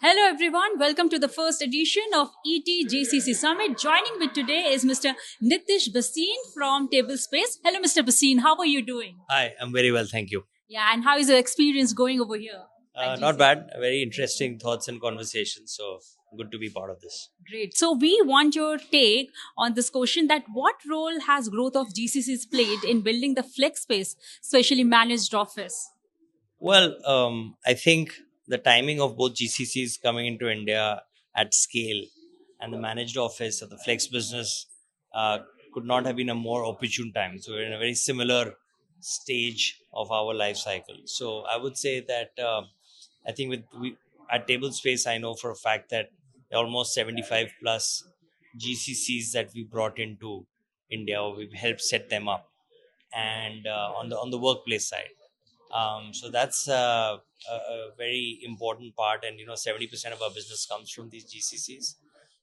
Hello everyone, welcome to the first edition of ETGCC Summit. Joining me today is Mr. Nitish Bhasin from Table Space. Hello Mr. Bhasin, how are you doing? Hi, I'm very well, thank you. Yeah, and how is your experience going over here at Not GCC? bad. Very interesting thoughts and conversations. So good to be part of this. Great. So we want your take on this question that what role has growth of GCCs played in building the flex space, especially managed office? Well, I think the timing of both GCCs coming into India at scale and the managed office of the flex business uh, could not have been a more opportune time. So we're in a very similar stage of our life cycle. So I would say that I think at Table Space, I know for a fact that there are almost 75 plus GCCs that we brought into India, or we've helped set them up, and on the workplace side. So that's a very important part, and 70% of our business comes from these GCCs.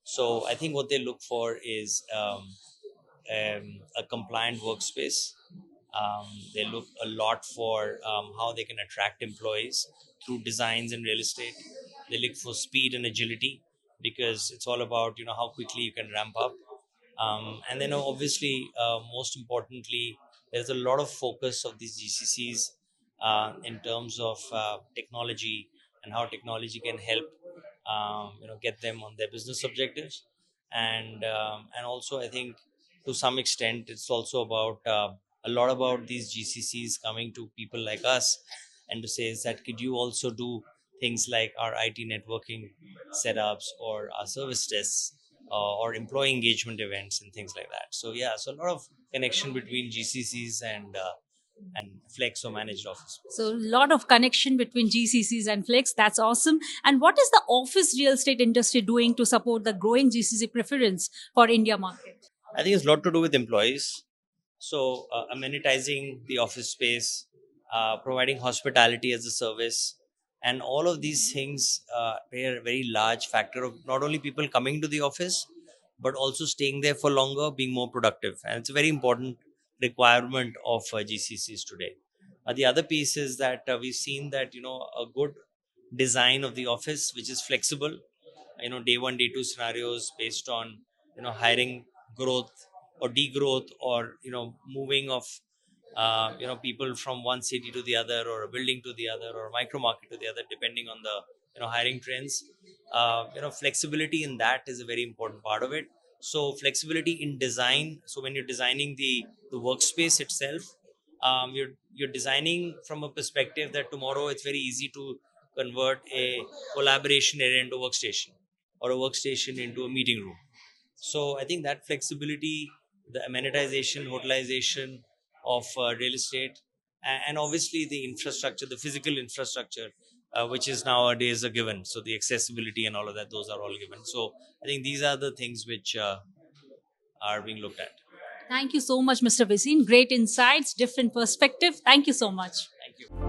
So I think what they look for is a compliant workspace. They look a lot for how they can attract employees through designs in real estate. They look for speed and agility because it's all about how quickly you can ramp up. And then obviously, most importantly, there's a lot of focus of these GCCs in terms of technology and how technology can help get them on their business objectives. And also I think to some extent it's also about a lot about these GCCs coming to people like us and to say is that could you also do things like our IT networking setups or our service desks or employee engagement events and things like that. So yeah, so a lot of connection between GCCs and flex or managed office So, space. a lot of connection between GCCs and Flex. That's awesome. And what is the office real estate industry doing to support the growing GCC preference for India market? I think it's a lot to do with employees. So, amenitizing the office space, providing hospitality as a service, and all of these things play a very large factor of not only people coming to the office, but also staying there for longer, being more productive. And it's a very important requirement of GCCs today. The other piece is that we've seen that, a good design of the office, which is flexible, day one, day two scenarios based on, hiring growth or degrowth or moving of people from one city to the other or a building to the other or a micro market to the other depending on the hiring trends. Flexibility in that is a very important part of it. So flexibility in design, so when you're designing the workspace itself, you're designing from a perspective that tomorrow it's very easy to convert a collaboration area into a workstation or a workstation into a meeting room. So I think that flexibility, the amenitization, hotelization of real estate, and obviously the infrastructure, the physical infrastructure, which is nowadays a given. So the accessibility and all of that, those are all given. So I think these are the things which are being looked at. Thank you so much, Mr. Vasin. Great insights, different perspective. Thank you so much. Thank you.